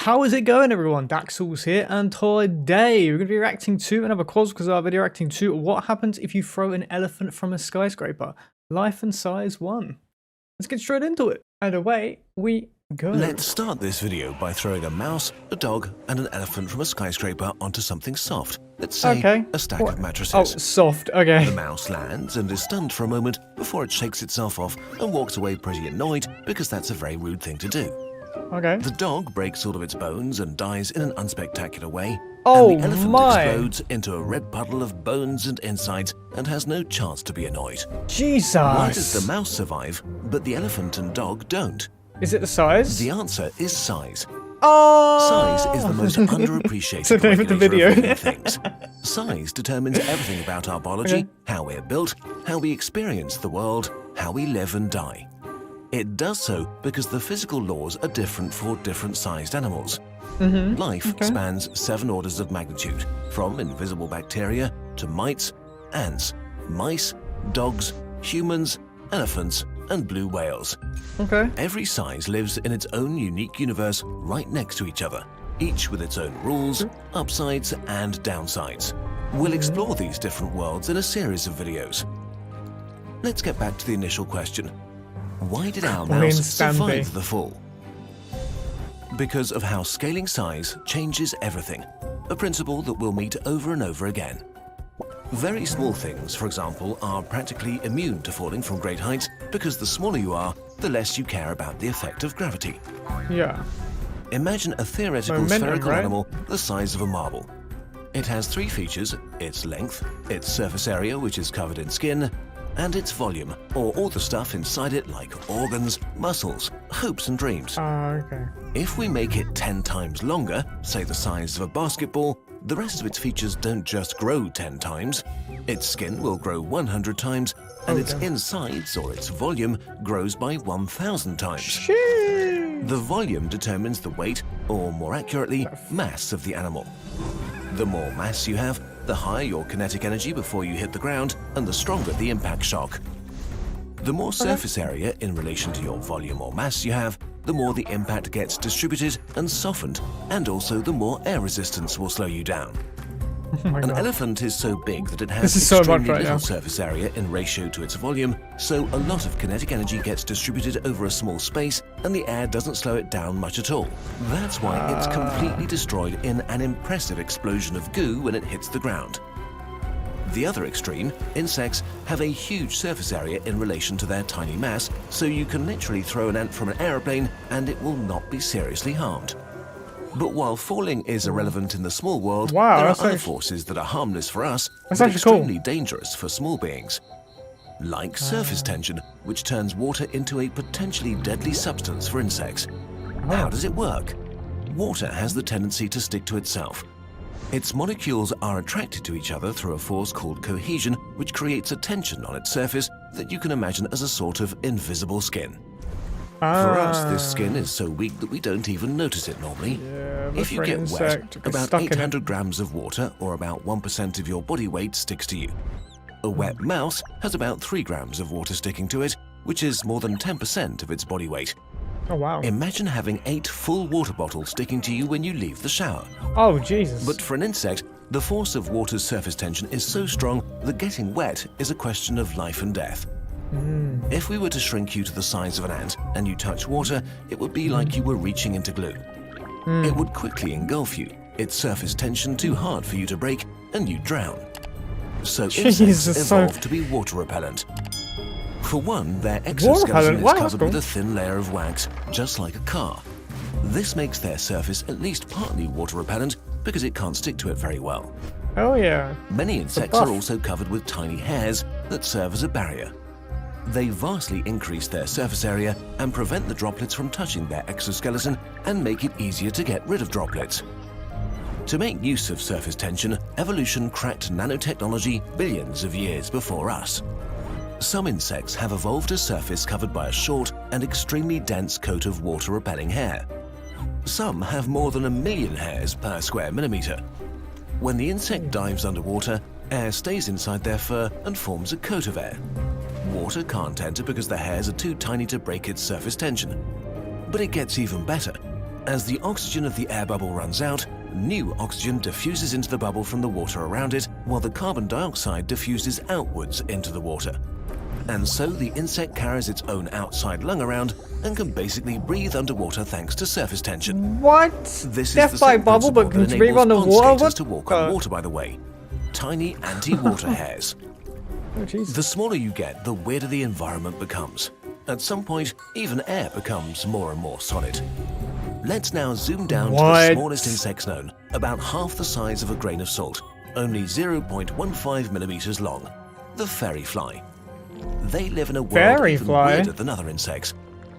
How is it going, everyone? Daxellz here, and today we're going to be reacting to another quiz because our video reacting to what happens if you throw an elephant from a skyscraper. Life and size 1. Let's get straight into it. And away we go. Let's start this video by throwing a mouse, a dog, and an elephant from a skyscraper onto something soft. Let's say a stack of mattresses. Oh, soft. Okay. The mouse lands and is stunned for a moment before it shakes itself off and walks away pretty annoyed because that's a very rude thing to do. Okay. The dog breaks all of its bones and dies in an unspectacular way. Oh, and the elephant my. explodes into a red puddle of bones and insides and has no chance to be annoyed. Jesus. Why does the mouse survive, but the elephant and dog don't? Is it the size? The answer is size. Oh! Size is the most underappreciated It's the name of the regulator video. of living things. Size determines everything about our biology, how we're built, how we experience the world, how we live and die. It does so because the physical laws are different for different sized animals. Life spans 7 orders of magnitude, from invisible bacteria to mites, ants, mice, dogs, humans, elephants, and blue whales. Okay. Every size lives in its own unique universe right next to each other, each with its own rules, upsides, and downsides. We'll explore these different worlds in a series of videos. Let's get back to the initial question. Why did our mouse survive the fall? Because of how scaling size changes everything, a principle that we'll meet over and over again. Very small things, for example, are practically immune to falling from great heights because the smaller you are, the less you care about the effect of gravity. Yeah. Imagine a theoretical spherical animal the size of a marble. It has 3 features: its length, its surface area, which is covered in skin, and its volume, or all the stuff inside it like organs, muscles, hopes and dreams. Okay. If we make it 10 times longer, say the size of a basketball, the rest of its features don't just grow 10 times. Its skin will grow 100 times, and its insides, or its volume, grows by 1,000 times. Sheesh. The volume determines the weight, or more accurately, mass of the animal. The more mass you have, the higher your kinetic energy before you hit the ground, and the stronger the impact shock. The more surface area in relation to your volume or mass you have, the more the impact gets distributed and softened, and also the more air resistance will slow you down. An elephant is so big that it has extremely little surface area in ratio to its volume, so a lot of kinetic energy gets distributed over a small space, and the air doesn't slow it down much at all. That's why it's completely destroyed in an impressive explosion of goo when it hits the ground. The other extreme, insects, have a huge surface area in relation to their tiny mass, so you can literally throw an ant from an aeroplane and it will not be seriously harmed. But while falling is irrelevant in the small world, there are other forces that are harmless for us, but extremely dangerous for small beings. Like surface tension, which turns water into a potentially deadly substance for insects. How does it work? Water has the tendency to stick to itself. Its molecules are attracted to each other through a force called cohesion, which creates a tension on its surface that you can imagine as a sort of invisible skin. For us, this skin is so weak that we don't even notice it normally. If you get wet, about 800 grams of water, or about 1% of your body weight, sticks to you. A wet mouse has about 3 grams of water sticking to it, which is more than 10% of its body weight. Oh, wow. Imagine having 8 full water bottles sticking to you when you leave the shower. Oh, Jesus. But for an insect, the force of water's surface tension is so strong that getting wet is a question of life and death. If we were to shrink you to the size of an ant and you touch water, it would be like you were reaching into glue. It would quickly engulf you, its surface tension too hard for you to break, and you'd drown. So insects evolved to be water repellent. For one, their exoskeleton is covered with a thin layer of wax, just like a car. This makes their surface at least partly water repellent because it can't stick to it very well. Oh yeah. Many insects are also covered with tiny hairs that serve as a barrier. They vastly increase their surface area and prevent the droplets from touching their exoskeleton and make it easier to get rid of droplets. To make use of surface tension, evolution cracked nanotechnology billions of years before us. Some insects have evolved a surface covered by a short and extremely dense coat of water-repelling hair. Some have more than 1 million hairs per square millimeter. When the insect dives underwater, air stays inside their fur and forms a coat of air. Water can't enter because the hairs are too tiny to break its surface tension. But it gets even better. As the oxygen of the air bubble runs out, new oxygen diffuses into the bubble from the water around it, while the carbon dioxide diffuses outwards into the water. And so the insect carries its own outside lung around and can basically breathe underwater thanks to surface tension. What? This Death is the by same bubble, but principle can that breathe enables pond underwater? skaters to walk on water, by the way. Tiny anti-water hairs. Oh, jeez. The smaller you get, the weirder the environment becomes. At some point, even air becomes more and more solid. Let's now zoom down to the smallest insects known, about half the size of a grain of salt, only 0.15 millimeters long, the fairy fly. They live in a world even weirder than other insects.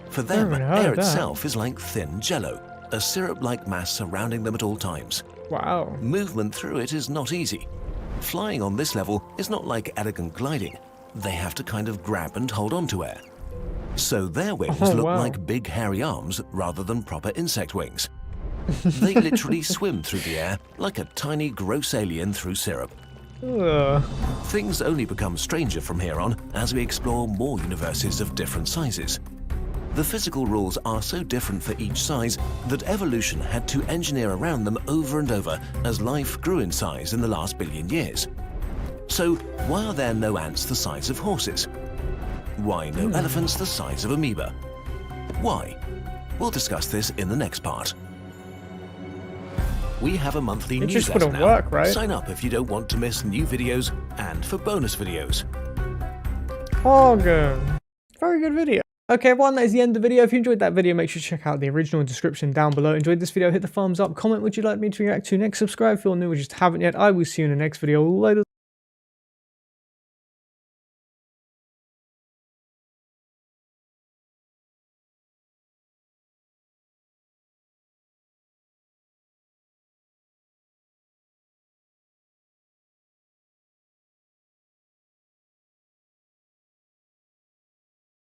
For them, air itself is like thin jello, a syrup-like mass surrounding them at all times. Wow. Movement through it is not easy. Flying on this level is not like elegant gliding. They have to kind of grab and hold on to air. So their wings look like big hairy arms rather than proper insect wings. They literally swim through the air like a tiny gross alien through syrup. Things only become stranger from here on as we explore more universes of different sizes. The physical rules are so different for each size that evolution had to engineer around them over and over as life grew in size in the last billion years. So why are there no ants the size of horses? Why no elephants the size of amoeba? Why? We'll discuss this in the next part. We have a monthly newsletter now. Sign up if you don't want to miss new videos and for bonus videos. Oh, good. Very good video. Okay, everyone, that is the end of the video. If you enjoyed that video, make sure to check out the original description down below. Enjoyed this video, hit the thumbs up, comment what you'd like me to react to next, subscribe if you're new or just haven't yet. I will see you in the next video. Later.